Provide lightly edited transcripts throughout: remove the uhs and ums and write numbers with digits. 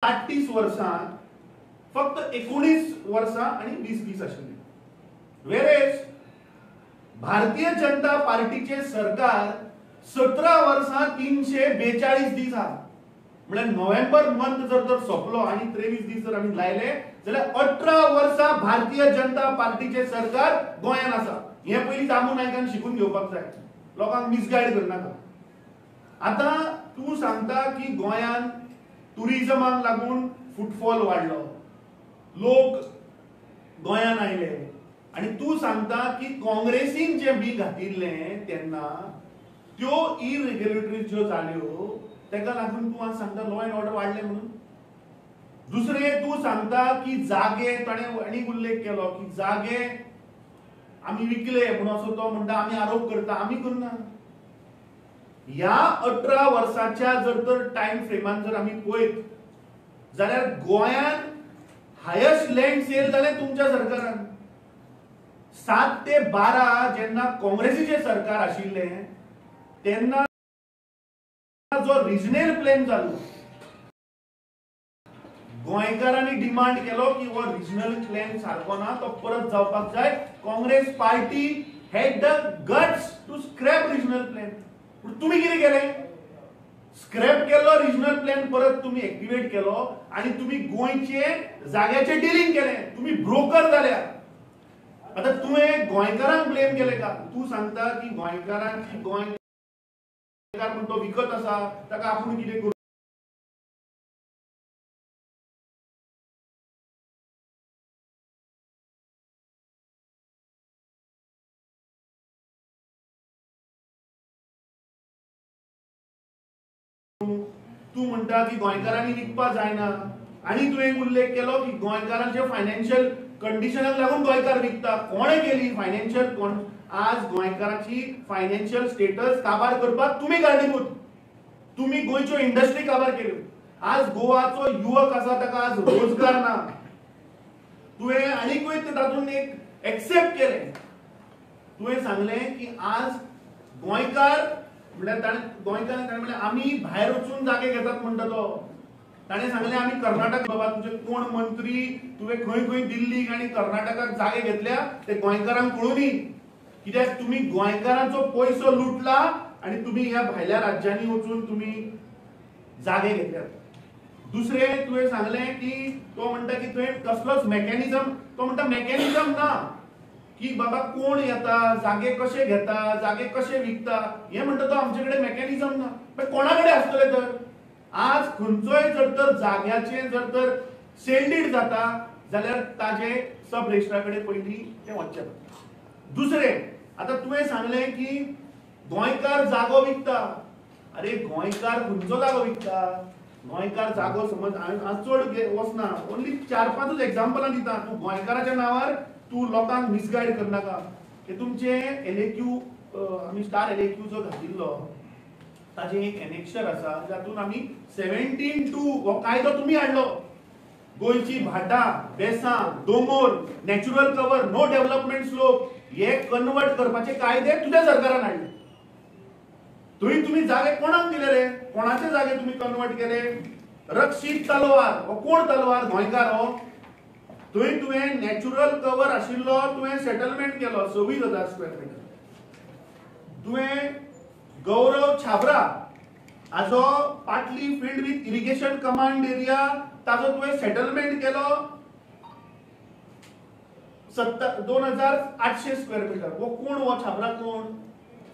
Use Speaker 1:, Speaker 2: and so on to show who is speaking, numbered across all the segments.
Speaker 1: 38 वर्सांत फक्त 19 वर्सां आणि 20 दीस आशिल्ले. वेरेज भारतीय जनता पार्टीचे सरकार 17 वर्सां 342 दीस हा. म्हणजे नोव्हेंबर मंथ जर सोंपलो आणि 23 दीस जर आम्ही लायले जाल्यार 18 वर्सां भारतीय जनता पार्टीचे सरकार गोंयांत आसा. हे पयलीं दामू नायकान शिकून घेवपाक जाय. लोकांक मिसगायड करनाका. आता तू सांगता की गोंयांत टुरिजमाक लागून फुटफॉल वाडलो, लोक गोंयांत आयले आणि तू सांगता की काँग्रेसीन जे बी घातिल्ले तेन्ना त्यो इरेग्युलेटरीज ज्यो जाल्यो तेका लागून तू आज सांगता लॉ अँड ऑर्डर वाडले म्हणून. दुसरे तू सांगता की जागे ताणें आनीक उल्लेख केलो की जागे आमी विकले म्हणून असो तो म्हणटा आमी आरोप करता. आमी करना. ह्या 18 वर्साच्या जर तर टाइम फ्रेमान जर आमी पळयत जाल्यार गोंयांत हायेस्ट लँड सेल जाले तुमच्या सरकारान. 7 ते 12 जेन्ना काँग्रेसीचे सरकार आशिल्ले तेन्ना जो रिजनल प्लॅन जालो गोंयकारांनी डिमांड केलो की वो रिजनल प्लॅन सारको ना, तो परत जावपाक जाय. Congress party had the guts to scrap regional plan. तुम्ही कितें केलें? स्क्रॅप केलो रिजनल प्लॅन, परत तुम्ही ऍक्टिव्हेट केलो आणि तुम्ही गोंयचे जाग्याचे डिलिंग केलें. तुम्ही ब्रोकर जाल्या. आता तुवें गोंयकारांक ब्लेम केले का? तू सांगता की गोंयकारांक गोंयकार म्हण तो विकत आसा ताका आपूण कितें करूं. तू म्हणता की गोंयकारांनी विकपा जायना आणि तुवें उल्लेख केलो की गोंयकारांचे फायनान्शियल कंडिशनाक लागून गोंयकार विकता. कोणे केली फायनान्शियल? आज गोंयकारांची फायनान्शियल स्टेटस काबार करपाक तुम्ही कारणीभूत. तुम्ही गोंयच्यो इंडस्ट्री काबार केल्यो. आज गोवाचो युवक आसा ताका आज रोजगार ना. तुवें आनीकूय तातूंत एक एक्सेप्ट केलें. तुवें सांगलें की आज गोंयकार म्हळ्यार गोंयकारांनी म्हळ्यार आमी भायर वचून जागे घेतात म्हणटा तो. ताणें सांगलें आमी कर्नाटक बाबा तुजे कोण मंत्री तुवें खंय खंय दिल्लीक आनी कर्नाटकाक जागे घेतल्या ते गोंयकारांक कळुनी. कित्याक तुमी गोंयकारांचो पयसो लुटला आणि तुम्ही ह्या भायल्या राज्यांनी वचून तुम्ही जागे घेतल्यात. दुसरे तुवें सांगलें की तो म्हणटा की तुवें कसलोच मेकॅनिझम, तो म्हणटा मेकॅनिझम ना की बाबा कोण येता जागे कशे घेता जागे कशे विकता हे म्हणटा तो आमचे कडेन मेकॅनिझम ना. पण कोणा कडेन आसतले तर? आज खंयचोय जर तर जाग्याचे जर तर सेल डीड जाता जाल्यार ताजे सब रजिस्ट्रार पयलीं ते वचचें पडटा. दुसरे आता तुवें सांगलें की गोंयकार जागो विकता. अरे गोंयकार खंयचो जागो विकता? गोंयकार जागो समज हांव चड वचना, ओन्ली 4-5 एक्झाम्पलां दिता. तूं गोंयकाराच्या नांवार तू लोकांक मिसगायड करनाका. हे तुमचे एलएक्यू आमी स्टार एलएक्यू जो घातिल्लो ताजे एक एनेक्शर आसा जातून आमी 17(2) हो कायदो तुम्ही हाडलो. गोंयची भाटां बेसां दोंगोर natural cover no development slope हे कन्वर्ट करपाचे कायदे तुझ्या सरकारान हाडले. थंय तुम्ही जागे कोणाक दिले रे? कोणाचे जागे तुम्ही कन्वर्ट केले? रक्षीत तलवार हो कोण तलवार? गोंयकार हो. थंय तुवें नॅचरल कवर आशिल्लो तुवें सेटलमेंट केलो 26,000 स्क्वेअर मीटर. तुवें गौरव छाबरा हाजो पाटली field with irrigation command area ताजो तुवें सेटलमेंट केलो 2,800 स्क्वेअर मीटर. वो कोण? वो छाबरा कोण?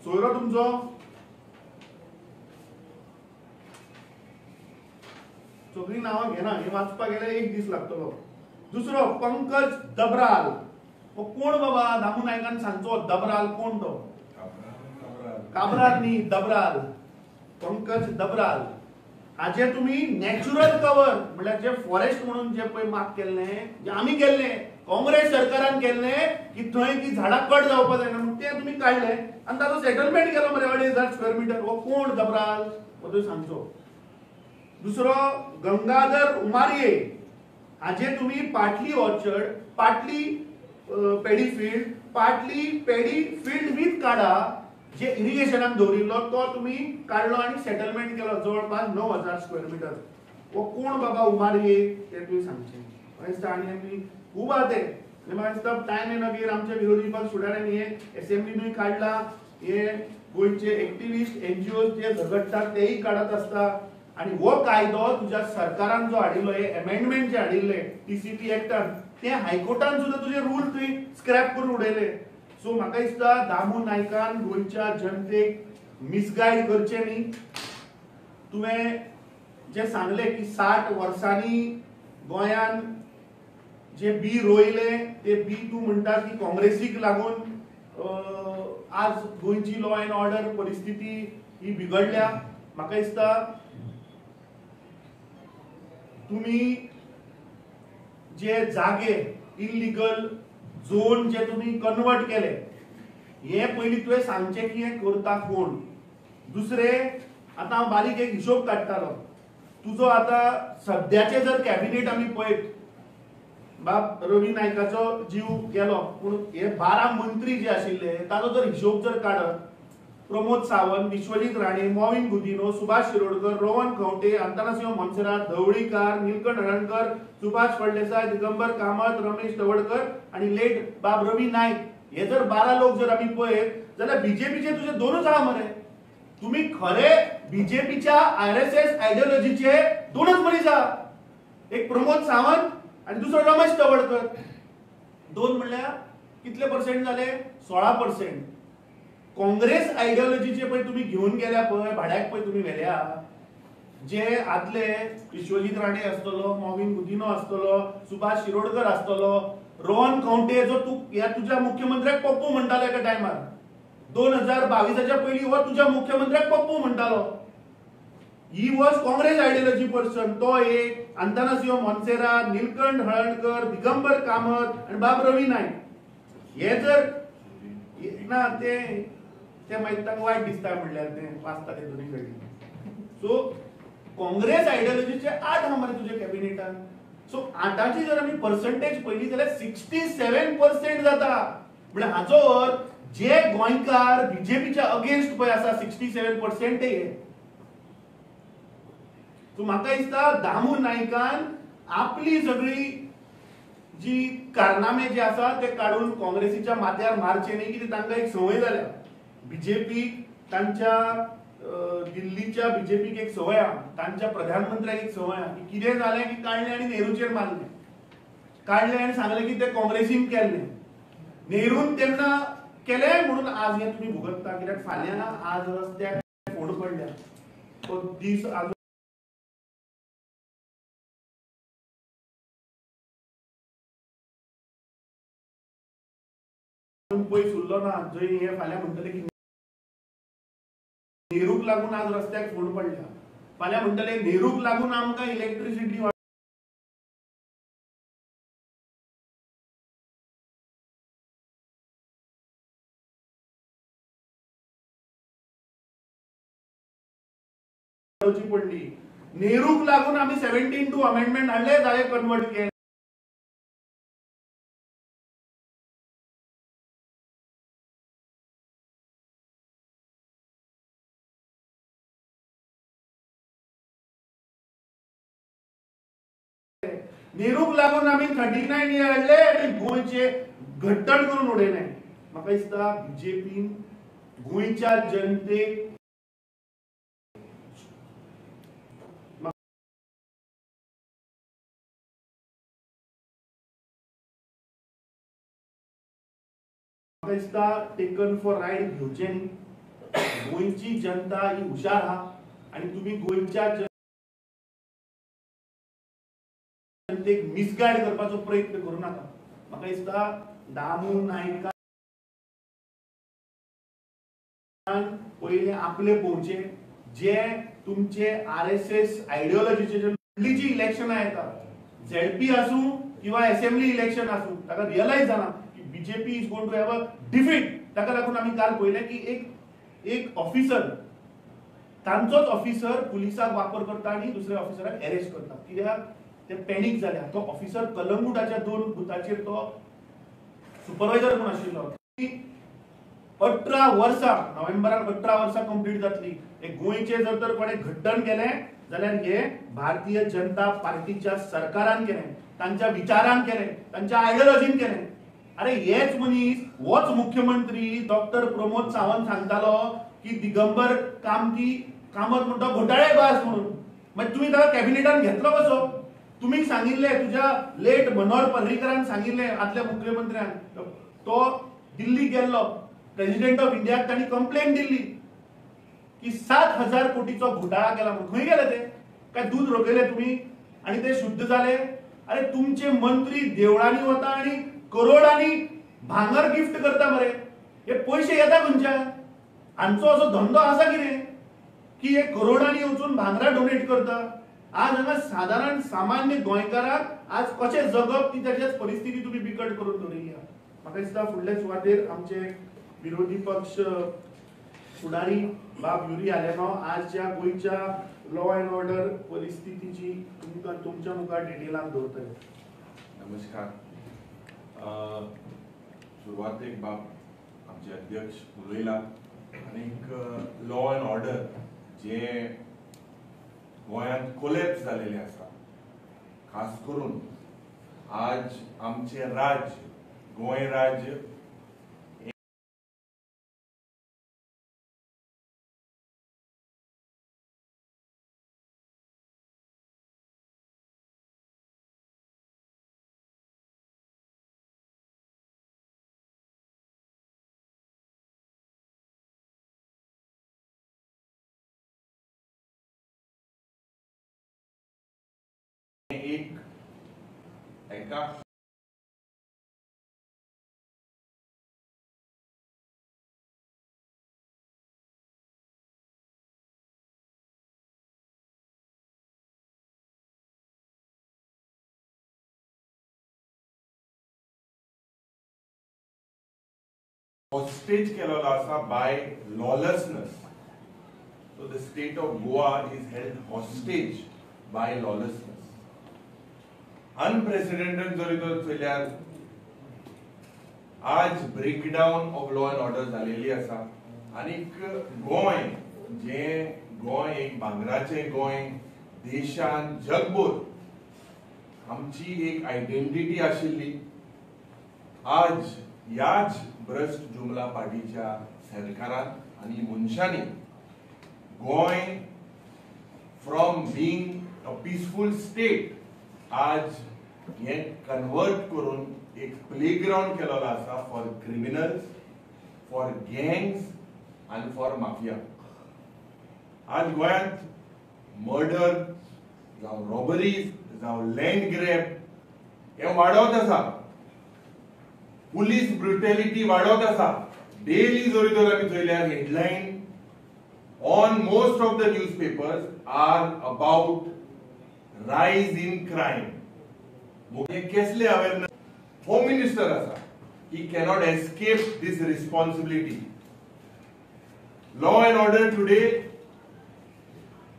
Speaker 1: सोयरो तुमचो? सगळी नावां घेना, हे वाचपाक गेल्यार 1 दीस लागतलो. दुसरो पंकज दबराल हो कोण बाबा? दामू नायकान सांगचो दबराल कोण तो? काबराल न्ही, दबराल. पंकज दबराल हाजे तुम्ही नॅचरल कवर म्हळ्यार जे फॉरेस्ट म्हणून जे पळय माग केल्ले जे आमी केल्ले काँग्रेस सरकारान केल्ले की थंय ती झाडां कट जावपाक जायना म्हणून ते तुम्ही काडले आनी ताजो सेटलमेंट केलो मरे 2,500 स्क्वेअर मीटर. हो कोण दबराल? हो तुवें सांगचो. दुसरो गंगाधर उमारिये हाजे तुम्ही पाटली ऑर्चर्ड, पाटली पेडी फील्ड, पाटली पेडी फील्ड विथ काडा जे इरिगेशनाक दवरिल्लो तो तुम्ही काढलो आणि सेटलमेंट केलो जवळपास 9,000 स्क्वेअर मीटर. वो कोण बाबा उमारये ते तुवें सांगचें. आनी आमी खूब आहा ते म्हाका दिसता टायम येनगीर आमच्या विरोधी पक्ष फुडाऱ्यांनी हे असेंब्लीनूय काडला, हे गोंयचे एक्टिविस्ट एनजीओ जे झगडटात तेही काडत असता. आणि हो कायदो तुझ्या सरकारान जो हाडिल्लो, हे अमेंडमेंट जे हाडिल्ले टीसीपी एक्टान, ते हायकोर्टान सुद्धा तुझे रूल थंय स्क्रॅप करून उडयले. सो म्हाका दिसता दामू नायकान गोंयच्या जनतेक मिसगायड करचे न्ही. तुवें जे सांगले की 60 वर्सांनी गोंयान जे बी रोयले ते बी तू म्हणटा की काँग्रेसीक लागून आज गोंयची लॉ अँड ऑर्डर परिस्थिती ही बिघडल्या. म्हाका दिसता तुम्ही जे जागे इलिगल झोन जे तुम्ही कन्वर्ट केले, हे पयलीं तुवें सांगचें की हे करता कोण. दुसरे आता हांव बारीक एक हिशोब काडटालो. तुजो आता सध्याचे जर कॅबिनेट आमी पळयत, बाब रवी नायकाचो जीव गेलो, पूण हे 12 मंत्री जे आशिल्ले ताचो जर हिशोब जर काडत, प्रमोद सावंत, विश्वजीत राणे, मॉविन गुदिनो, सुभाष शिरोडकर, रोहन खंवटे, अंतनासिंह मोन्सेरात, धवळीकार, नीलकंठ हळर्णकर, सुभाष फळदेसाय, दिगंबर कामत, रमेश तवडकर आणि लेट बाब रवी नाईक, हे जर 12 लोक जर आमी पळयत जाल्यार बीजेपीचे तुझे दोनच आहा मरे. तुम्ही खरे बीजेपीच्या आरएसएस आयडियोलॉजीचे दोनच मनीस आहा, एक प्रमोद सावंत आणि दुसरो रमेश तवडकर. दोन म्हणल्यार कितले पर्सेंट झाले? 16%. काँग्रेस आयडियोलॉजीचे पळय तुम्ही घेऊन गेल्या पळय, भाड्याक पळय तुम्ही व्हेल्या, जे आदले विश्वजीत राणे आसतलो, मॉविन गुदिनो आसतलो, सुभाष शिरोडकर आसतलो, रोहन खंवटे, जो तू ह्या तुझ्या मुख्यमंत्र्याक पप्पू म्हणटालो एका टायमार, 2022च्या पयलीं हो तुझ्या मुख्यमंत्र्याक पप्पू म्हणटालो. He was Congress ideology person. तो एक अंतनासिंह मोन्सेरा, नीलकंठ हळर्णकर, दिगंबर कामत आणि बाब रवी नाईक. हे जर ना ते माहिती ताका वायट दिसता म्हणल्यार ते वाचता ते दोन्ही कडेन. सो काँग्रेस आयडियोलॉजीचे 8 आहा मरे तुझ्या कॅबिनेटान. सो 8ची जर आमी पर्सेंटेज पयली जाल्यार 67% जाता. म्हणजे हाचो अर्थ जे गोंयकार बीजेपीच्या अगेन्स्ट पळय आसा 67% हे. सो म्हाका दिसता दामू नायकान आपली सगळी जी कारनामे जे आसा ते काढून काँग्रेसीच्या माथ्यार मारचे न्ही, कितें तांकां एक संवय जाल्या. बीजेपी तांच्या दिल्लीच्या बीजेपीक एक संवय आहा, तांच्या प्रधानमंत्र्याक एक संवय आहा की कितें जालें की काडलें आनी नेहरूचेर मारलें, काडलें आनी सांगलें की ते काँग्रेसीन केल्लें. नेरून तेन्ना केलें म्हणून आज हे तुम्ही भोगतता. कित्याक फाल्यां आज रस्त्याक फोड पडल्या, तो दीस आज पयस उरलो ना. जंय हे फाल्यां म्हणटले की नेहरूक लागून आज रस्त्याक फोड पडल्या, फाल्यां म्हणटले नेहरूक लागून आमकां इलेक्ट्रिसिटी पडली. नेहरूक लागून आम्ही 17(2) अमेंडमेंट हाडले, जागे कन्वर्ट केले. नेहरूक लागून आम्ही 39 हाडले आणि गोंयचे घट्टण करून उडयले. म्हाका दिसता बीजेपीन गोंयच्या जनतेक टेकन फॉर राईड घेवचे न्ही. गोंयची जनता ही हुशार आहा आणि तुम्ही गोंयच्या जनतेक मिसगायड करपाचो प्रयत्न करू नाका. म्हाका दिसता दामू नायकान पयले आपले पळोवचे. जे तुमचे आरएसएस आयडियोलॉजीचे जे इलेक्शनां येतात, झेडपी आसूं किंवा असेंब्ली इलेक्शन आसूं, ताका रियलायज जाना BJP is going to have a defeat. ताका लागून आमी काल पळयलें की एक ऑफिसर, तांचोच ऑफिसर पुलिसाक वापर करता आणि दुसऱ्या ऑफिसराक अरेस्ट करता. कित्याक ते पॅनिक जाल्या. तो ऑफिसर कलंगुटाच्या 2 बुथाचेर तो सुपरवायझर म्हणून आशिल्लो. 18 वर्सां नोव्हेंबराक 18 वर्सां कंप्लीट जातली. एक गोंयचे जर तर कोणे घट्टण केलें जाल्यार हे भारतीय जनता पार्टीच्या सरकारान केलें, तांच्या विचारान केलें, तांच्या आयडियोलॉजीन केलें. अरे हेच मनीस होच मुख्यमंत्री डॉक्टर प्रमोद सावंत सांगतालो की दिगंबर कामत म्हणटा घोटाळेबाज म्हणून. मागीर तुम्ही ताका कॅबिनेटान घेतलो कसो? तुम्ही सांगिल्ले, तुझ्या लेट मनोहर पर्रीकरान सांगिल्ले, आदल्या मुख्यमंत्र्यान, तो दिल्ली गेल्लो, प्रेसिडेंट ऑफ इंडियाक तांणी कंप्लेन दिल्ली की 7,000 कोटीचो घोटाळा केला म्हणून. खंय गेले ते? काय दूध रोखयले तुम्ही आणि ते शुद्ध झाले? अरे तुमचे मंत्री देवळांनी वता आणि करोडांनी भांगर गिफ्ट करता मरे. हे पैसे येता खंयच्यान? हांचो असो धंदो आसा कितें की हे करोडांनी वचून भांगरां डोनेट करता? आज हांगा साधारण सामान्य गोंयकाराक आज कशें जगप ती त्याच्याच परिस्थिती तुम्ही बिकट करून दवरिल्ली. म्हाका दिसता फुडल्या सुवातेर आमचे विरोधी पक्ष फुडारी बाब युरी आलेनो आज ज्या गोंयच्या लॉ अँड ऑर्डर परिस्थितीची तुमच्या मुखार डिटेलान दवरतले.
Speaker 2: नमस्कार. सुरवातेक बाब आमचे अध्यक्ष उलयला आनीक लॉ अँड ऑर्डर जे गोंयांत कोलॅप्स जालेले आसा, खास करून आज आमचे राज्य गोंय राज्य एक एका hostage केलेलो आसा bye lawlessness. So the state of Goa is held hostage by lawlessness. Unprecedented जरी तो चल्यार आज breakdown of law and order जालेली आसा. आनीक गोंय जे गोंय एक भांगराचें गोंय, देशान जगभर आमची एक आयडेंटिटी आशिल्ली, आज ह्याच भ्रष्ट जुमला पार्टीच्या सरकारान आनी मनशांनी Goa from being a peaceful state आज हे कन्वर्ट करून एक प्लेग्राउंड केलेलो आसा फॉर क्रिमिनल्स, फॉर गँग्स आनी फॉर माफिया. आज गोंयांत मर्डर जावं रॉबरीज जावं लँड ग्रॅब हे वाडत आसा. पुलीस ब्रुटॅलिटी वाडत आसा. डेली जरी तर आमी चयल्यार headline on most of the newspapers are about rise in crime. Kesle awareness. Home Minister asa, he cannot escape this responsibility. Law and order today,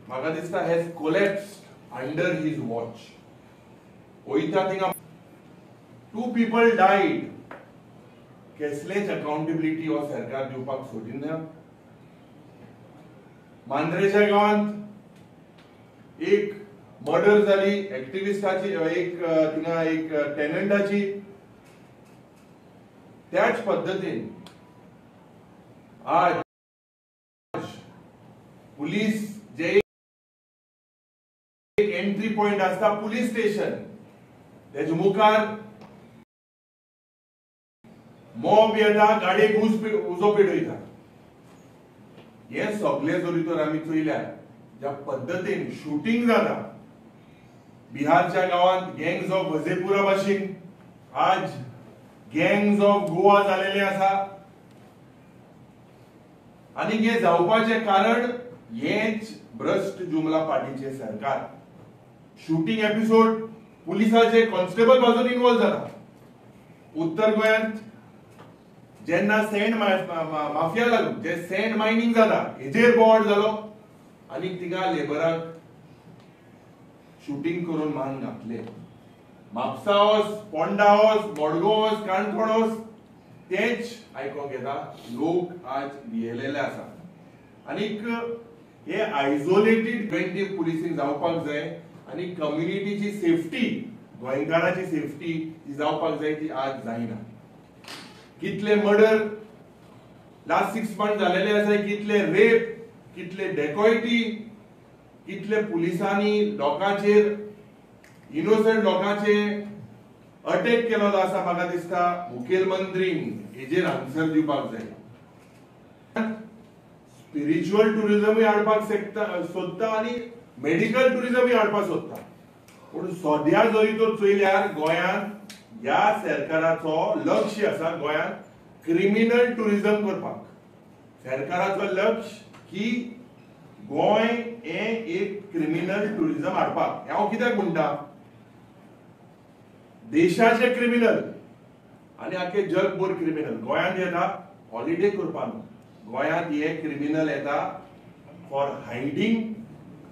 Speaker 2: म्हाका दिसता, has collapsed under his watch. Oita thinga 2 people died. Kesle's accountability हो सरकार दिवपाक सोडिना. मांद्रेच्या गांवांत एक murder जाली एक्टिविस्टाची, एक थिंगा एक टेनंटाची. त्याच पद्धतीन आज पुलीस जे एक एंट्री पॉइंट आसता पुलीस स्टेशन, तेजे मुखार मॉब येता, गाडयेक उजो पेटयता. हे सगळे जरी तर आमी चयल्यार ज्या पद्धतीन शूटिंग जाता बिहारच्या गावांत, गँग्स ऑफ वजेपुरा भाशेन आज गँग्स ऑफ गोवा जालेले आसा. आनी हे जावपाचे कारण हेच भ्रष्ट जुमला पार्टीचे सरकार. शूटिंग एपिसोड पुलिसाचे कॉन्स्टेबल पासून इन्वॉल्व जाता. उत्तर गोंयांत जेन्ना सँड माफिया लागून जे सँड मायनिंग जाता हेजेर बोवाळ जालो आनी थिंगा लेबराक शूटिंग करून मान घातले. म्हापसा वच, पोंडा वच, मडगांव वच, काणकोण वच, तेच आयकोंक येता. लोक आज भियेलेले आसा आनीक हे आयसोलेटेड प्रिव्हेंटिव्ह पुलिसिंग जावपाक जाय आनी कम्युनिटीची सेफ्टी, गोंयकारांची सेफ्टी ही जावपाक जाय, ती आज जायना. कितले मर्डर लास्ट 6 months जालेले आसा, कितले रेप, कितले डेकॉयटी, कितले पुलिसांनी लोकांचेर, इनोसंट लोकांचेर अटॅक केलेलो आसा. म्हाका दिसता मुखेलमंत्रीन हेजेर आन्सर दिवपाक जाय. स्पिरिच्युअल टुरिजमूय हाडपाक सोदता आनी मेडिकल टुरिजमूय हाडपाक सोदता. पूण सद्या जरी तर चोयल्यार गोंयांत ह्या सरकाराचो लक्ष आसा गोंयांत क्रिमिनल टुरिजम करपाक. सरकाराचो लक्ष की गोंय हे एक क्रिमिनल टुरिजम हाडपाक. हांव कित्याक म्हणटा, देशाचे क्रिमिनल आनी आख्खे जगभर क्रिमिनल गोंयांत येता हॉलिडे करपाक. गोंयांत हे क्रिमिनल येता फॉर हायडिंग,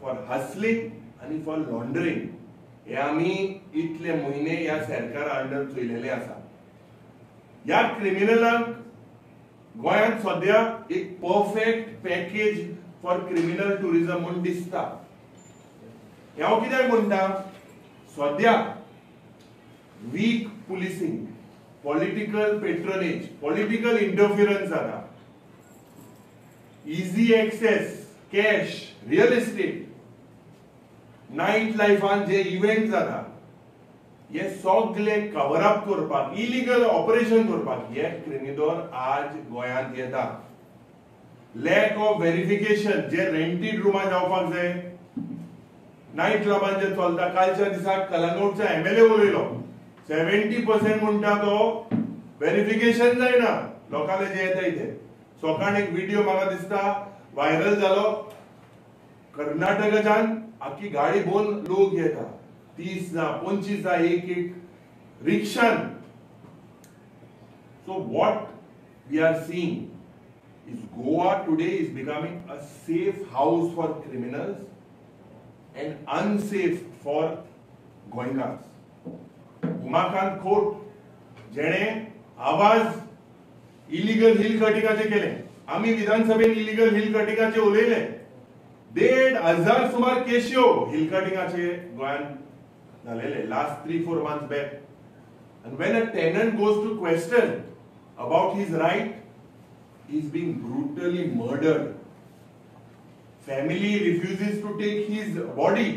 Speaker 2: फॉर हसलिंग आनी फॉर लॉन्ड्रिंग. हे आमी इतले म्हयने ह्या सरकारा अंडर चोयलेले आसा. ह्या क्रिमिनलांक गोंयांत सद्या एक perfect package for criminal tourism म्हूण दिसता. हांव कित्याक म्हणटा, सद्या weak policing, political patronage, political interference जाता, easy access, cash, real estate, night लायफान जे इव्हेंट जाता, हे सगळे कव्हर अप करपाक, इलिगल ऑपरेशन करपाक हे क्रिमिनल आज गोंयांत येता. लॅक ऑफ व्हेरिफिकेशन, जे रेंटेड रुमां जावपाक जाय, नाईट क्लबान जे चलता. कालच्या दिसाक कलंगूटचो MLA उलयलो, 70% म्हणटा तो व्हेरिफिकेशन जायना लोकांले जे येता ते. सोकाण एक व्हिडिओ म्हाका दिसता व्हायरल जालो, कर्नाटकाच्यान आख्खी गाडी भोवन लोक येता, 30 ना 25 ना एक रिक्षान. So what we are seeing is Goa today is becoming a safe house for criminals and unsafe for Goenkars. Umakant खोट जेणे आवाज इलिगल हिल कटिंगाचे केले. आम्ही विधानसभेत इलिगल हिल कटिंगाचे उलयले. 1,500 सुमार केश्यो हिल कटिंगाचे गोंयांत झालेले last 3-4 months back. And when a tenant goes to question about his right, he is being brutally murdered. Family refuses to take his body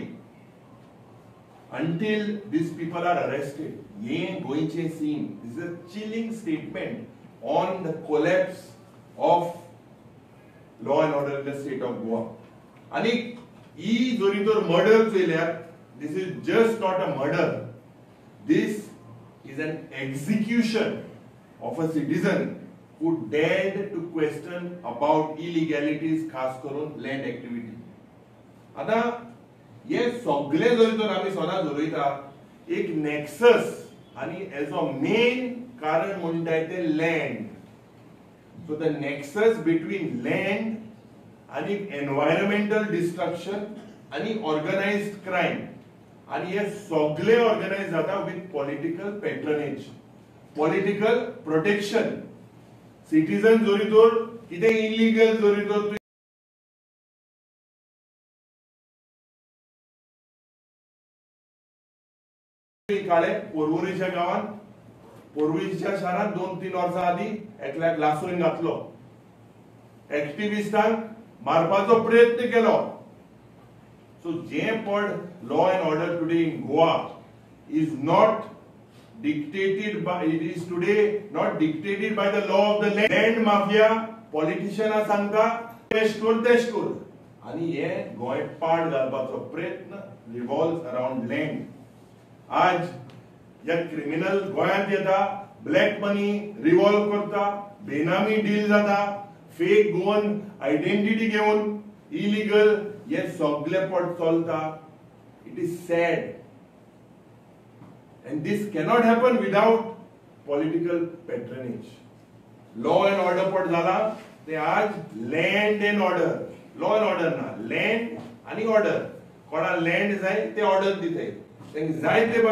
Speaker 2: until these people are arrested. Ye goinche scene. This is a chilling statement on the collapse of law and order in the state of Goa. Ani jori tor murder failure, this is just not a murder. This is an execution of a citizen who dared to question about illegalities, खास करून land activity. आता हे सगळे जरी तर आमी सदां धरयता, एक नेक्सस आनी एजो मेन कारण म्हणटाय ते land. So the nexus between land आनी एनवायरमेंटल डिस्ट्रक्शन आनी ऑर्गनायज्ड क्रायम, आनी हे सगळे ऑर्गनायज जाता with political patronage, political protection. Citizen जरी तर कितें इलिगल जरी तर काळे पोरवोरीच्या गावात, पोरवोरीच्या शारात 2-3 वर्सां आदी एकल्याक लासोन घातलो. एक्टिविस्टांक मारपाचो प्रयत्न केलो. सो जे पण law and order today in Goa is not dictated by, it is today not dictated by the law of the land. Land mafia politicians सांगता तेश कर आणि हे गोंय पाड घालपाचो प्रयत्न रिव्हॉल्व्स अराउंड लँड. आज या क्रिमिनल गोंयांत येता, ब्लॅक मनी रिव्हॉल्व करता, बेनामी डील जाता, फेक गोवन आयडेंटिटी घेवन इलिगल हे सगळे पट चलता. It is sad. And this cannot happen without political patronage. Law and order पट झाला ते आज land and order. Law and order ना, land आणि order. कोणा land जाय ते order दिते. जाय ते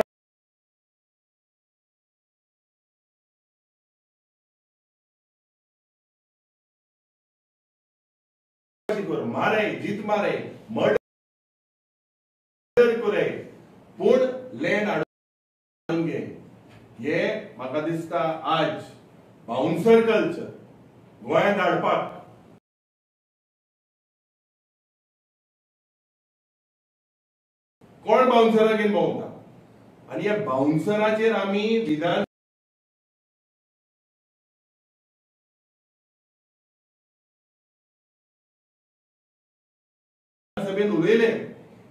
Speaker 2: कर, मारे, जीत मारे, मर्डर करे, पूण लँड हाडून घे. हे म्हाका दिसता आज बाउन्सर कल्चर गोंयांत हाडपाक कोण बाउन्सराक घेवन भोंवता. आनी ह्या बाउन्सराचेर आमी विधान सभेत उलयले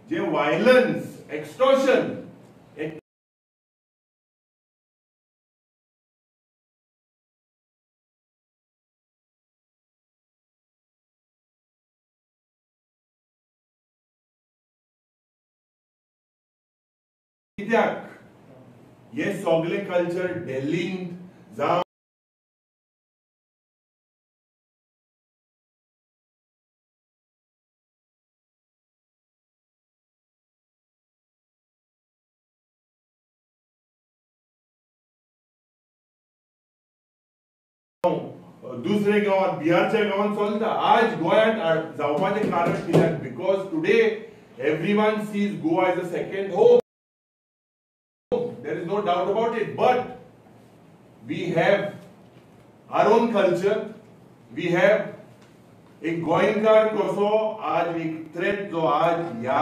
Speaker 2: जे वायलन्स, एक्स्टॉर्शन कित्याक हे सगळे कल्चर दिल्लींत जावं दुसरे गावात, बिहारच्या गावात चलता. आज गोंयांत जावपाचें कारण कित्याक? Because today everyone sees Goa as a second home. There is no doubt about it, but we have our own culture. We have एक गोंयकार कसो आज एक थ्रेट जो आज ह्या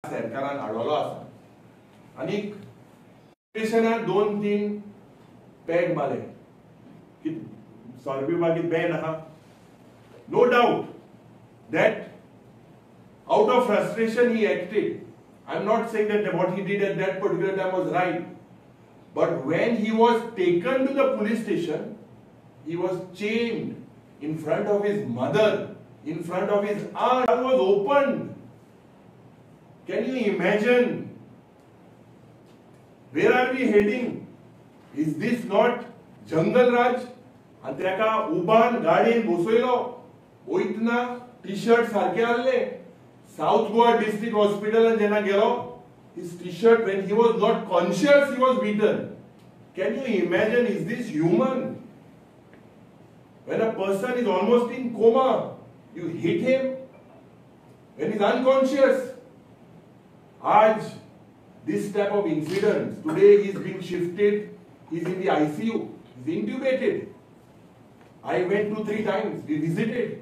Speaker 2: सरकारान हाडलो आसा. आनी पेशनाक 2-3 पॅग मारले की सरबी मागीर बॅन आहा. No doubt that out of frustration he acted. I'm not saying that what he did at that particular time was right, but when he was taken to the police station, he was chained in front of his mother, in front of his aunt. That was opened. Can you imagine? Where are we heading? Is this not Jungle Raj? And तेका उबान गाडीन बसयलो, वयतना T-shirt सारके आसले. South Goa District Hospital and जेन्ना गेलो, his t-shirt, when he was not conscious, he was beaten. Can you imagine? Is this human? When a person is almost in coma, you hit him when he's unconscious. Aj, this type of incidents. Today he's being shifted. He's in the ICU. He's intubated. I went 2-3 times. We visited.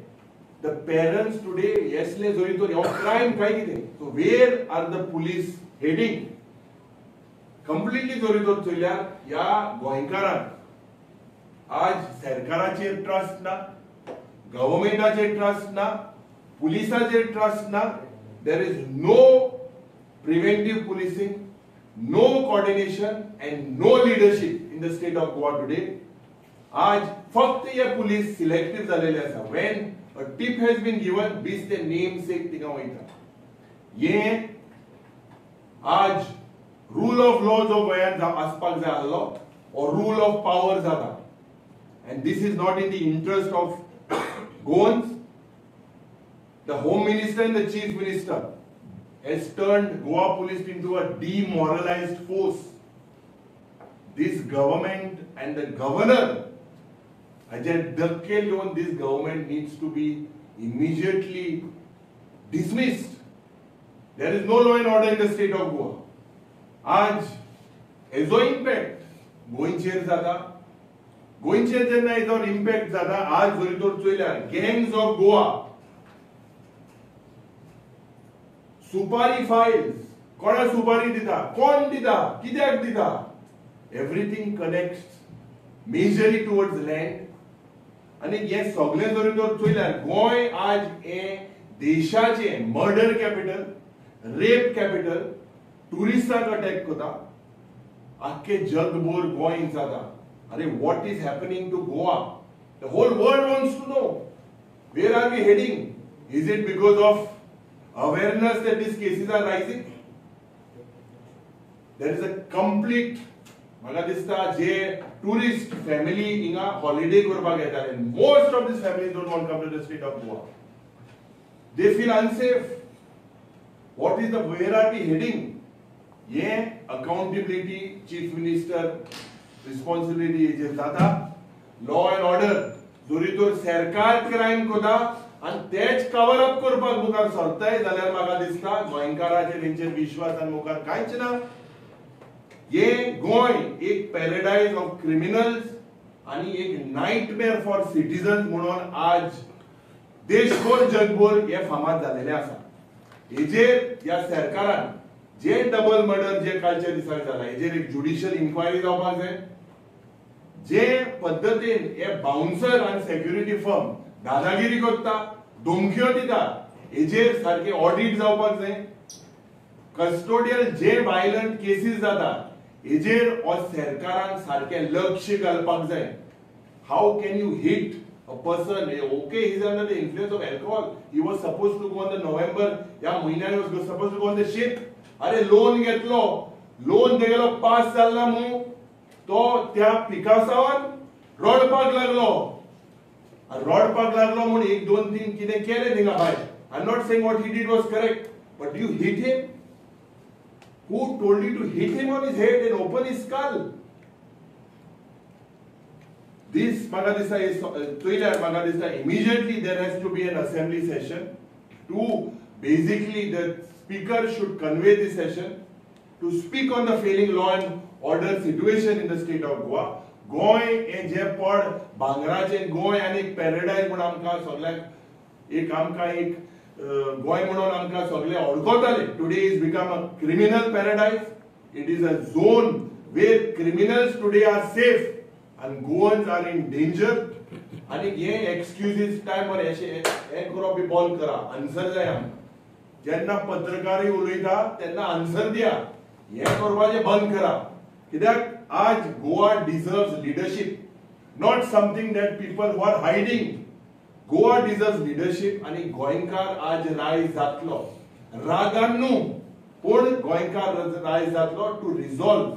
Speaker 2: The parents today, yesle zorito your crime kai kite. So where are the police heading? Completely zorito चल्या या गोंयकारांक आज सरकाराचेर trust ना, गव्हर्नमेंटाचेर trust ना, पुलिसाचेर trust ना. There is no preventive policing, no coordination and no leadership in the state of Goa today. आज फक्त ये पुलिस सिलेक्टिव झालेले आसा. When a tip has been given, bis the namesake थिंगा वयता. ये आज rule of law जो गोंयांत आसपाक जाय आसलो, or rule of power जाता. And this is not in the interest of Goans. The Home Minister and the Chief Minister has turned Goa police into a demoralized force. This government and the governor, Ajay Dakke Leon, this government needs to be immediately dismissed. There is no law and order in the state of Goa. आज हेजो impact गोंयचेर जाता. गोंयचेर जेन्ना हेजो impact जाता, आज जरी तर चोयल्यार गँग्स ऑफ गोवा, सुपारी फायल्स, कोणा सुपारी दिता, कोण दिता, कित्याक दिता, everything connects majorly towards land. आनी हे सगळे जरी तर चोयल्यार गोंय आज हे देशाचे मर्डर कॅपिटल, रेप कॅपिटल, टुरिस्टांक अटॅक करता. आख्खे जगभर गोंय जाता. अरे what is happening to Goa? The whole world wants to know. Where are we heading? Is it because of awareness that these cases are rising? There is a complete, म्हाका दिसता जे tourist family हिंगा holiday करपाक येताले, most of these families don't want to come to the state of Goa. They feel unsafe. What is the, where are we heading? ये accountability, chief minister responsibility जे जाता. Law end order जोरी तोर सरकार crime कोता आणि तेच cover up करपाक मुखार सरताय जाल्यार म्हाका दिसता गोंयकारांचेर तेंचेर विश्वास आनी मुखार कांयच ना. हे गोंय एक पॅराडायज ऑफ क्रिमिनल्स आणि एक नाइटमेअर फॉर सिटीजन्स म्हणून आज देशभर जगभर हे फामाद झालेले आसा. हेजेर या सरकारान जे डबल मर्डर जे कालच्या दिसाक जाला हेजेर एक ज्युडिशियल इन्क्वायरी जावपाक जाय. जे पद्धतीन हे बाउन्सर आणि सेक्युरिटी फर्म दादागिरी करता, धमक्यो दिता, हेजेर सारखे ऑडिट जावपाक जाय. कस्टोडियल जे वायलंट केसीस जाता हेजेर हो सरकारान सारखे लक्ष घालपाक जाय. How can you hit a person, okay, he's under the influence of alcohol, he was supposed to go on the November, या महिन्यात he was supposed to go on the ship. अरे लोन घेतलो, लोन तेगेलो पास जाल्ला मू तो त्या पिकासावन रडपाक लागलो. रडपाक लागलो म्हणून एक दोन तीन कितें केलें थिंगा भायर. I'm not saying what he did was correct, but you hit him. Who told you to hit him on his head and open his skull? This Magadisa is Twitter Magadisa. Immediately there has to be an assembly session. To basically the speaker should convey this session to speak on the failing law and order situation in the state of Goa. गोय हे जे पड भांगराचे गोय आणि एक paradise म्हणून आमकां सगळ्याक एक आमकां एक गोय म्हणून आमकां सगळे ओळखताले. Today is become a criminal paradise. It is a zone where criminals today are safe and Goans are in danger. आणि हे एक्सक्यूजेस टाइमर हे करप बंद करा. आन्सर जाय आमकां. जेन्ना पत्रकारी उलयता तेन्ना आन्सर दिया. हे करपाचें बंद करा. कित्याक आज Goa deserves leadership, not something that people who are hiding. Goa deserves leadership आणि गोंयकार आज रायज जातलो. रागान न्हू पूण गोंयकार रायज जातलो टू रिझॉल्व.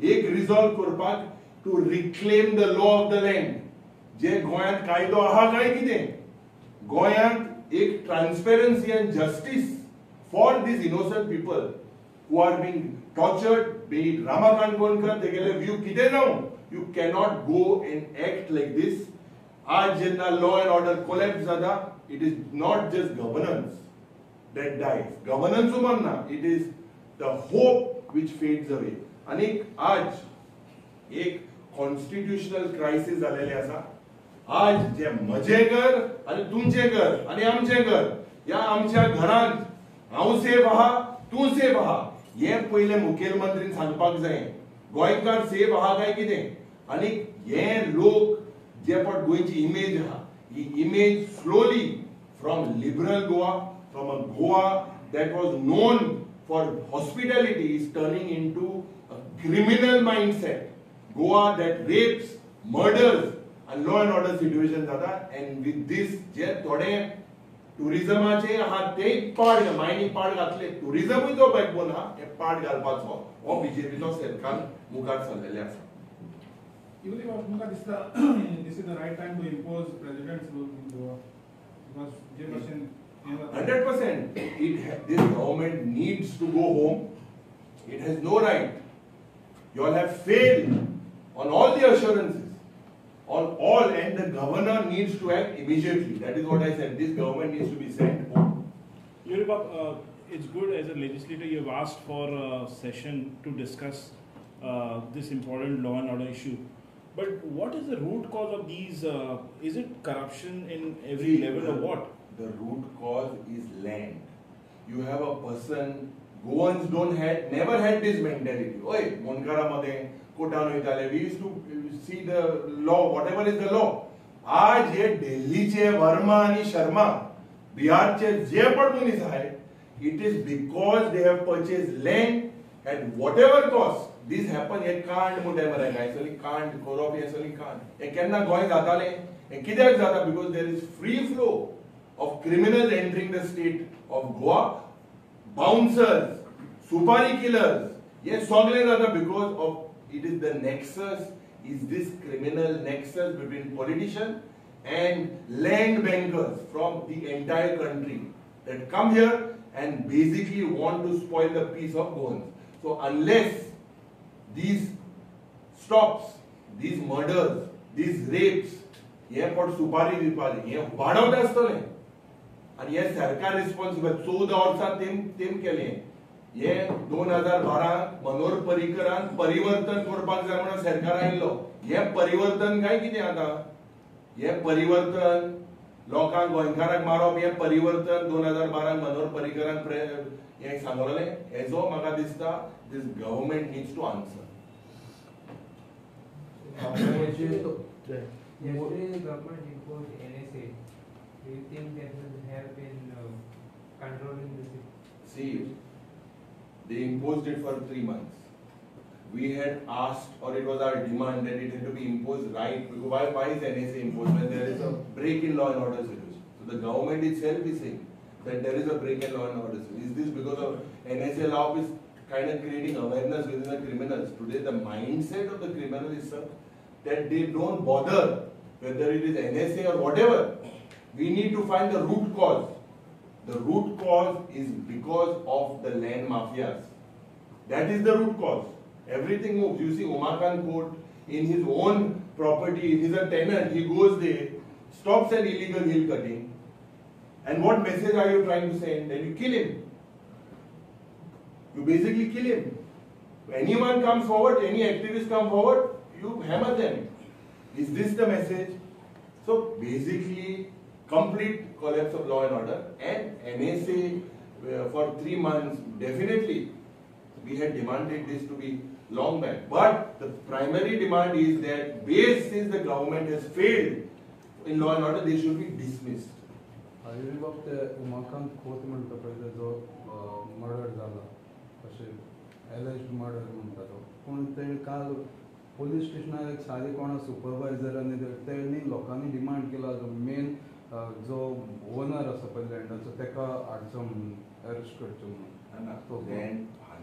Speaker 2: एक रिझॉल्व करपाक to reclaim the law of the land. जे गोंयांत कायदो आहा काय कितें. गोंयांत एक transparency end justice for these innocent people who are being tortured. Be it Ramakant Gonkar तेगेले व्यू कितें जावं, you cannot go and act like this. आज जेन्ना law and order collapse जाता, it is not just governance that dies. Governance म्हणना, it is the hope which fades away. आणि आज एक कॉन्स्टिट्यूशनल क्रायसिस झालेले आसा. आज जे म्हजे घर आणि तुमचे घर आणि आमचे घर, या आमच्या घरांत हांव सेफ आहा, तू सेफ आहा, हे पहिले मुखेलमंत्रीन सांगपाक जाय. गोंयकार सेफ आहा काय कितें. आणि हे लोक जे पट गोंयची इमेज आहा, ही image slowly from liberal Goa, from a Goa that was known for hospitality is turning into a criminal mindset. Goa that rapes, murders and law and order situation jata. And with this जे थोडे टुरिझमाचे आहा ते पाड mining पाड घातले. टुरिझमूय जो backbone आहा हे पाड घालपाचो हो बीजेपीचो सरकार मुखार सरलेले आसा.
Speaker 3: Even if म्हाका दिसता this is the right time to impose president's rule in Goa, because जे भाशेन
Speaker 2: 100% this government needs to go home. It has no right. You all have failed on all the assurances, on all, and the governor needs to act immediately. That is what I said. This government needs to be sent home.
Speaker 4: Yuribab, it's good as a legislator you have asked for a session to discuss this important law and order issue. But what is the root cause of these? Is it corruption in every level or what?
Speaker 2: The root cause is land. You have a person. Goans never had this mentality. Oi, Monkara मध्ये कोटान वयताले. We used to see the law, whatever is the law. आज हे दिल्लीचे वर्मा आणि शर्मा, बिहारचे जे पण मनीस आहे, it is because they have purchased land at whatever cost. This happen. हे कांड मुदे मरे गायसली कांड करप हे सगळी कांड. हे केन्ना गोंय जाताले. हे कित्याक जाता? Because there is free flow of criminals entering the state of Goa. Bouncers, supari killers, ये सगळे जाता because of it is the nexus, is this criminal nexus between politicians and land bankers from the entire country that come here and basically want to spoil the peace of Goans. So unless these stops, these murders, these rapes, हे पण सुपारी दिपाली हे वाढवत असतले. आणि हे सरकार responsible 14 वर्सां तेम केले. हे 2012 मनोहर पर्रीकरान परिवर्तन करपाक जाय म्हणून सरकार आयिल्लो. हे परिवर्तन काय कितें आतां? हे परिवर्तन लोकांक गोंयकारांक मारप हे परिवर्तन 2012 मनोहर पर्रीकरान हे सांगलेले. हेजो म्हाका दिसता this government needs to answer.
Speaker 5: Yesterday, the government imposed NSA. Do you think that will help in controlling the situation?
Speaker 2: See, they imposed it for 3 months. We had asked, or it was our demand that it had to be imposed right. Because why is NSA imposed when there is a break in law and order situation? So the government itself is saying that there is a break in law and order situation. Is this because of NSA law is kind of creating awareness within the criminals? Today the mindset of the criminal is such that they don't bother whether it is NSA or whatever. We need to find the root cause. The root cause is because of the land mafias. That is the root cause. Everything moves. You see Umakant Court in his own property, he's a tenant, he goes there, stops an illegal hill cutting. And what message are you trying to send? Then you kill him. You basically kill him. When anyone comes forward, any activist come forward, you hammer them. Is this the message? So basically, complete collapse of law and order, and NSA for 3 months, definitely we had demanded this to be long back. But the primary demand is that based since the government has failed in law and order, they should be dismissed.
Speaker 6: Highway बाबते उमाकांत खोत म्हणटा पळय तेजो murder जाला अशें alleged murder म्हणटा तो. पूण ते काल पोलीस स्टेशनार एक सादे कोणा सुपरवायझर आनी तेणी लोकांनी डिमांड केला जो मेन जो ओनर आसा पळय लँडाचो तेका हाडचो म्हणून अरेस्ट करचो म्हणून.
Speaker 2: लँड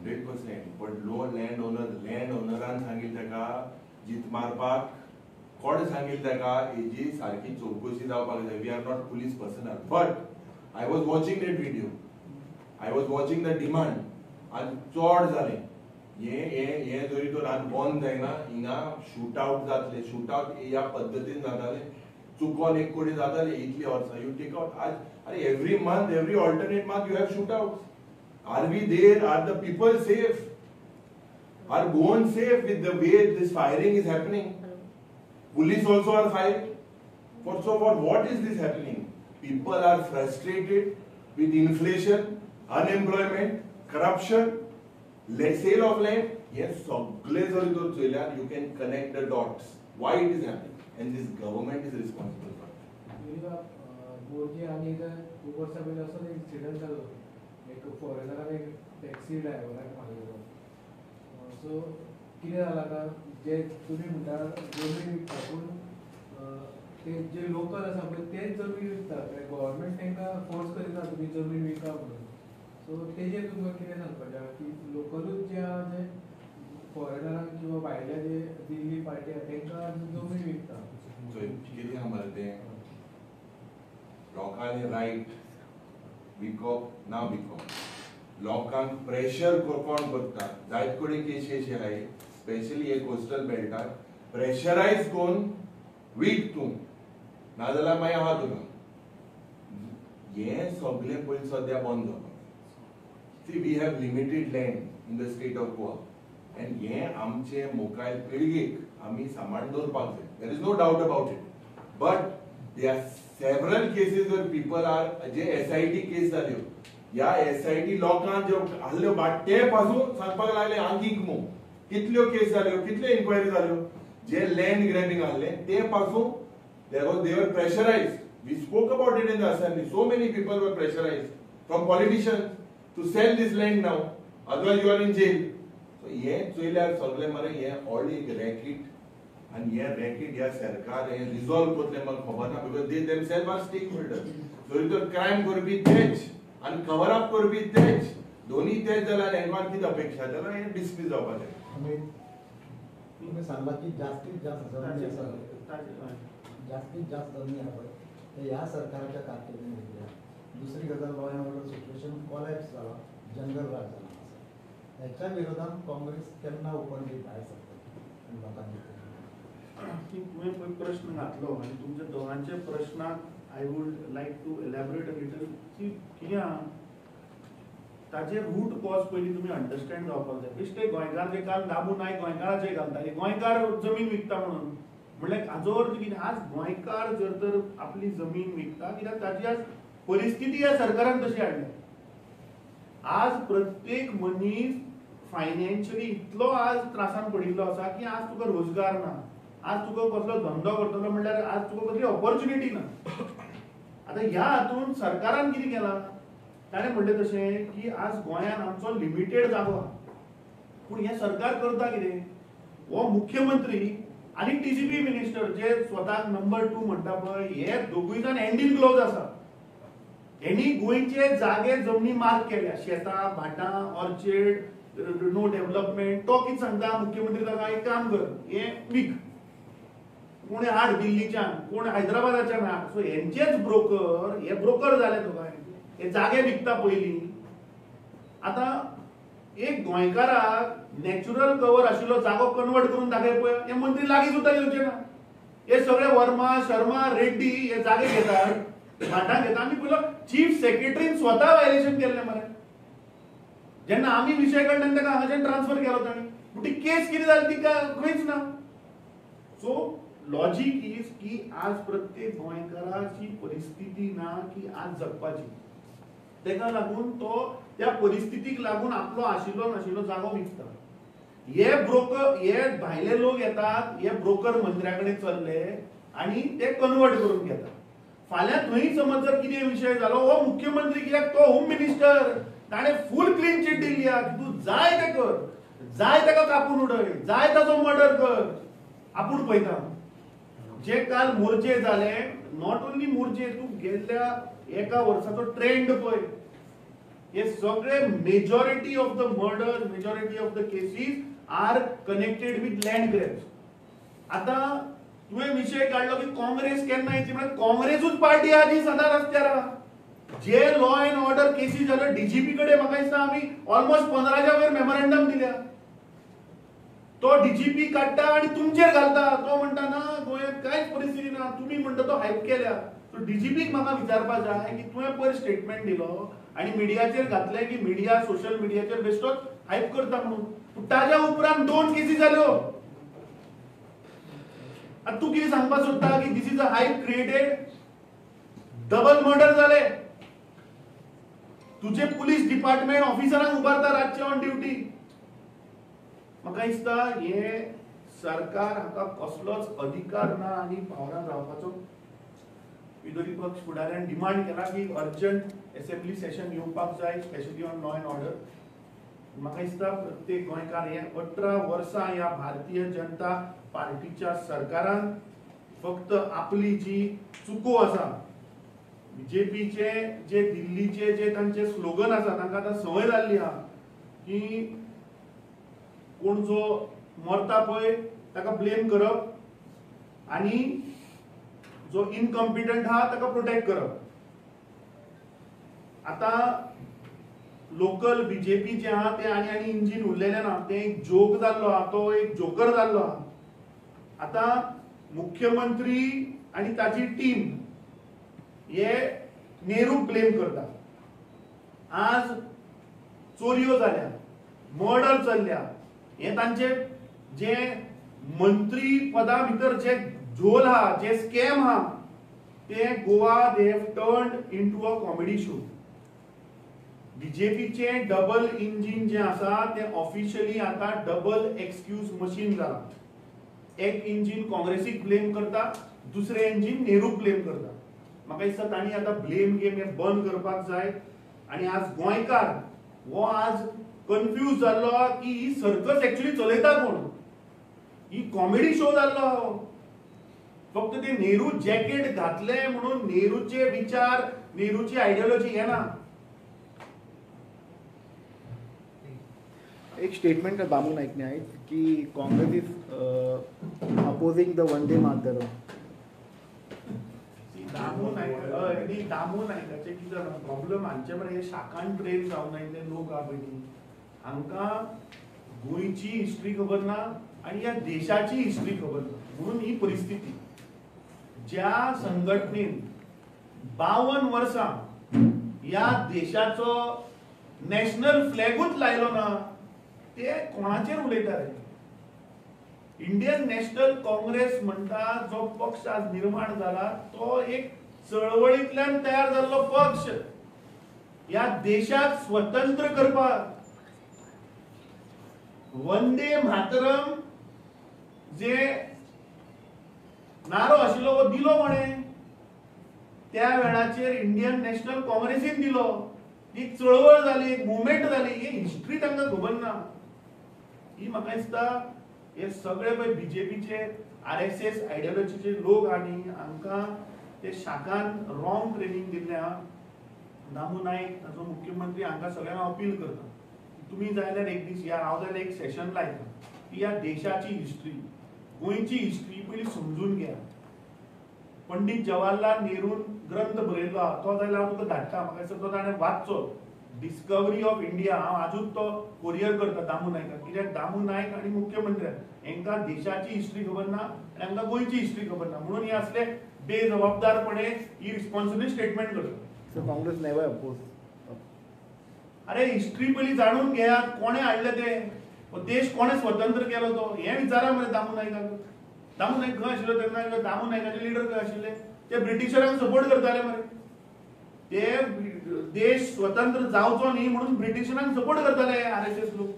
Speaker 2: 100%, but लो लँड ओनरान सांगिल्लें तेका जीत मारपाक, कोण सांगिल्लें तेका हेजी सारकी चौकशी जावपाक जाय. We are not police personnel, but I was watching that video, I was watching the demand, आनी चड जालें. हे जरी तो रात बंद जायना हिंगा शूट आउट जातले. शूट आउट ह्या पद्दतीन जाताले, चुकोन एक कोडी जाताले इतली वर्सां. यू टेक आउट आज अरे every month, every alternate month you have shoot out. Are we there? Are the people safe? Are Goan safe with the way this firing is happening? Police also are firing. So for what is this happening? People are frustrated with inflation, unemployment, corruption, sale of land. Yes, सगळे जर तो चोयल्यार you can connect the dots. Why it is happening? And this government is responsible for it.
Speaker 5: बोर्जे आनी खूप वर्सां पयलीं असो एक incident जालो. एक फॉरेनरान एक टॅक्सी ड्रायव्हराक मारलेलो. सो कितें जालां काय जे तुमी म्हणटा जमीन विकता, पूण ते जे लोकल आसा पळय तेच जमीन विकतात. गव्हर्मेंट तांकां फोर्स करिना तुमी जमीन विका म्हणून. सो तेजेर तुमकां कितें सांगपाचें की लोकलूच जे फॉरेनरांक किंवा भायल्या जे दिल्ली पार्टी आसा तांकां जमीन विकता.
Speaker 2: कितें सांगपाक तें लोकांनी रायट विकप ना विकप. लोकांक प्रेशर कोण करता. जायत कडेन केसीस आहाय स्पेशली हे कोस्टल बेल्टार प्रेशरायज कोरून वीक तूं नाजाल्यार मागीर आहा तुका. हे सगळें पयलीं सद्या बंद जावपाक. See, we have limited land in the state of Goa, and हे आमचे मुखार पिळगेक आमी सांबाळून दवरपाक जाय. There is no doubt about it. But there are several cases where people are जे SIT केस जाल्यो. ह्या SIT लोकांक ज्यो आहल्यो बाट्टे पासून सांगपाक लागले आंगीक मू कितल्यो केस जाल्यो, कितल्यो इन्क्वायरी जाल्यो. जे लँड ग्रॅबिंग आहले ते पासून they were pressurized. We spoke about it in the assembly. So many people were pressurized from politicians to sell this land now. Otherwise you are in jail. So हे चोयल्यार सगळे मरे हे all एक racket. आणि हे रॅकेट ह्या सरकार हे रिझॉल्व करतले म्हाका खबर ना. Because they themselves are stake holder. जरी तर क्रायम करपी तेच आणि कवर अप करपी तेच, दोन्ही तेच जाल्यार हेंकां कितें अपेक्षा जाल्यार हे डिस्मिस जावपाचें.
Speaker 7: तुम्ही सांगला की जास्तीत जास्त जमीन आहे ते ह्या सरकारच्या कारकिर्दीत घेतल्या. दुसरी गजाल law and order situation collapse जाला, जंगल राज जाला. ह्याच्या विरोधात काँग्रेस केन्ना ओपनली भायर सरता लोकांनी
Speaker 1: की तुवें पळय प्रश्न घातलो आनी तुमच्या दोगांचे प्रश्नाक I would like to elaborate a little की कित्याक ताचे रूट कॉज पयलीं तुमी अंडरस्टँड जावपाक जाय. बेश्टे गोंयकार जे काल दाबू नायक गोंयकाराचे घालताले गोंयकार जमीन विकता म्हणून म्हणल्यार हाजो अर्थ कितें आज गोंयकार जर तर आपली जमीन विकता कित्याक ताची आज परिस्थिती ह्या सरकारान तशी हाडल्या. आज प्रत्येक मनीस फायनान्शियली इतलो आज त्रासान पडिल्लो आसा की आज तुका रोजगार ना, आज तुका कसलो धंदो करतलो म्हणल्यार आज तुका कसली ऑपॉर्च्युनिटी ना. आतां ह्या हातून सरकारान कितें केलां ताणें म्हणलें तशें की आज गोंयान आमचो लिमिटेड जागो आहा, पूण हें सरकार करता कितें? हो मुख्यमंत्री आनी टीसीपी मिनिस्टर जे स्वताक नंबर 2 म्हणटा पळय हे दोगूय जाण हँड इन ग्लोव्ज आसा. हेणी गोंयचे जागे जमनी मार्क केल्या, शेतां भाटां ऑर्चिड नो डेव्हलपमेंट. तो कितें सांगता मुख्यमंत्री ताका एक काम कर हें वीक, कोण हाड दिल्लीच्यान कोण हैदराबादाच्यान हाड. सो हेंचेच ब्रोकर हे ब्रोकर जाले तुका हे जागे विकता पयलीं. आतां एक गोंयकाराक नॅचरल कवर आशिल्लो जागो कन्वर्ट करून दाखय पळय हे मंत्री लागीं सुद्दां येवचे ना. हे सगळे वर्मा शर्मा रेड्डी हे जागे घेतात भाटां घेता. आमी पयलो चीफ सेक्रेटरीन स्वता वायलेशन केल्लें मरे. जेन्ना आमी विशय काडल्यान ताका हांगाच्यान ट्रान्सफर केलो ताणी, पूण ती केस कितें जाली ती खंयच ना. सो लॉजीक इज की आज प्रत्येक गोंयकाराची परिस्थिती ना की आज जगपाची. तेका लागून तो त्या परिस्थितीक लागून आपलो आशिल्लो नाशिल्लो जागो विकता. हे ब्रोकर हे भायले लोक येतात, हे ब्रोकर मंत्र्या कडेन चल्ले आनी ते कन्वर्ट करून घेतात. फाल्यां थंय समज जर कितें विशय जालो हो मुख्यमंत्री कित्याक तो होम मिनिस्टर ताणें फूल क्लीन चिट दिल्ली आहा की तूं जाय तें कर, जाय ताका कापून उडय, जाय ताचो मर्डर कर. आपूण पळयता जे काल मोर्चे जाले, नॉट ओन्ली मोर्चे, तूं गेल्ल्या एका वर्साचो ट्रेंड पळय, हे सगळे majority of the murder, majority of the cases are connected with land grabs. आता तुवें विशय काढलो की काँग्रेस केन्ना येची म्हळ्यार काँग्रेसूच पार्टी आहा जी सदां रस्त्यार आहा. जे लॉ अँड ऑर्डर केसीस जाल्यो डीजीपी कडेन म्हाका दिसता आमी ऑलमोस्ट 15च्या वयर मेमोरंडम दिल्या. तो डीजीपी काडटा आनी तुमचेर घालता. तो म्हणटा ना गोंयांत कांयच परिस्थिती ना, तुमी म्हणटा तो हायप केल्या. सो डीजीपीक म्हाका विचारपाक जाय की तुवें पयर स्टेटमेंट दिलो आनी मिडियाचेर घातलें की मिडिया सोशल मिडियाचेर बेश्टोच हायप करता म्हणून, पूण ताज्या उपरांत 2 केसी जाल्यो. आतां तूं कितें सांगपाक सोदता की this is a hype created? Double murder जाले, तुजे पुलीस डिपार्टमेंट ऑफिसरांक उबारता रातचे ऑन ड्युटी. म्हाका दिसता हे सरकार हाका कसलोच अधिकार ना आनी पावरां जावपाचो. विरोधी पक्ष फुडाऱ्यान डिमांड केला की अर्जंट असेंब्ली सेशन येवपाक जाय, specially on law and order. म्हाका दिसता प्रत्येक गोंयकार हे 18 वर्सां ह्या भारतीय जनता पार्टीच्या सरकारान फक्त आपली जी चुको आसा, बीजेपीचे जे दिल्लीचे जे तांचे स्लोगन आसा तांकां आतां संवय जाल्ली आहा की कोण जो मरता पळय ताका ब्लेम करप आनी जो इनकॉम्पिटंट आहा ताका प्रोटेक्ट करप. आता लोकल बीजेपी जे आहा ते आनी इंजिन उरलेले ना, ते एक जोक जाल्लो आहा, तो एक जोकर जाल्लो आहा. आता मुख्यमंत्री आनी ताची टीम हे नेहरूक ब्लेम करता. आज चोरयो जाल्या, मर्डर चल्ल्या, हे तांचे जे मंत्री पदा भितर जे झोल हा, जे स्कॅम हा, ते Goa they have turned into a comedy show. बीजेपीचे डबल इंजिन जे आसा ते ऑफिशियली आता डबल एक्सक्यूज मशीन जाला. एक इंजिन काँग्रेसीक ब्लेम करता, दुसरे इंजिन नेहरूक ब्लेम करता. म्हाका दिसता तांणी आता ब्लेम गेम हे बंद करपाक जाय. आणि आज गोंयकार हो आज कन्फ्यूज जाल्लो की ही सर्कस एक्चुअली चलयता कोण, ही कॉमेडी शो जाल्लो हो. फक्त ते नेहरू जॅकेट घातले म्हणून नेहरूचे विचार, नेहरूची आयडियोलॉजी हे ना.
Speaker 8: एक स्टेटमेंट दामू नाईकने आहेत की Congress is opposing the Vande Mataram.
Speaker 1: Damu नायकाचे कितें जालां प्रॉब्लेम हांचे मरे हे शाखान ट्रेन जावन आयिल्ले लोक आहा पळय न्ही, हांकां गोयची हिस्ट्री खबर ना आणि या देशाची हिस्ट्री खबर ना. म्हणून ही परिस्थिती ज्या संघटनेन 52 वर्सां या देशाचो नॅशनल फ्लॅगूच लायलो ना ते कोणाचेर उलयता रे. इंडियन नॅशनल काँग्रेस म्हणटा जो पक्ष आज निर्माण जाला तो एक चळवळींतल्यान तयार जाल्लो पक्ष या देशाक स्वतंत्र करपाक. वंदे मातरम जे नारो आशिल्लो वो दिलो म्हणे त्या वेळाचेर इंडियन नॅशनल काँग्रेसीन दिलो. एक चळवळ जाली, एक मुवमेंट जाली. ही हिस्ट्री तांकां खबर ना. ही म्हाका दिसता हे सगळे पळय बीजेपीचे RSS आयडियोलॉजीचे लोक आनी हांकां ते शाखान रॉंग ट्रेनिंग दिल्ल्या. दामू नाईक ताचो मुख्यमंत्री हांकां सगळ्यांक अपील करता तुम्ही जाल्यार एक दीस या हांव जाल्यार एक सेशन लायता की या देशाची हिस्ट्री गोंयची हिस्ट्री पयली समजून घ्या. पंडित जवाहरलाल नेरून ग्रंथ बरयलो तो जाल्यार हांव तुका धाडटा. म्हाका दिसता तो ताणें वाचचो. डिस्कवरी ऑफ इंडिया हांव आजूच तो कोरियर करता दामू नायकाक. कित्याक दामू नायक आनी मुख्यमंत्र्याक हांकां देशाची हिस्ट्री खबर ना आनी हांकां गोंयची हिस्ट्री खबर ना. म्हणून हे असले बेजबाबदारपणे ही रिस्पॉन्सिबल स्टेटमेंट करता.
Speaker 8: So Congress never opposed.
Speaker 1: अरे हिस्ट्री पयली जाणून घेयात कोणे हाडले ते. देश कोणे स्वतंत्र केलो तो हे विचारा मरे दामू नायकाक. दामू नायक खंय आशिल्लो तेन्ना दामू नायकाचे लिडर खंय आशिल्ले ते ब्रिटिशरांक सपोर्ट करताले मरे. ते देश स्वतंत्र जावचो न्ही म्हणून ब्रिटिशरांक सपोर्ट करताले RSS लोक.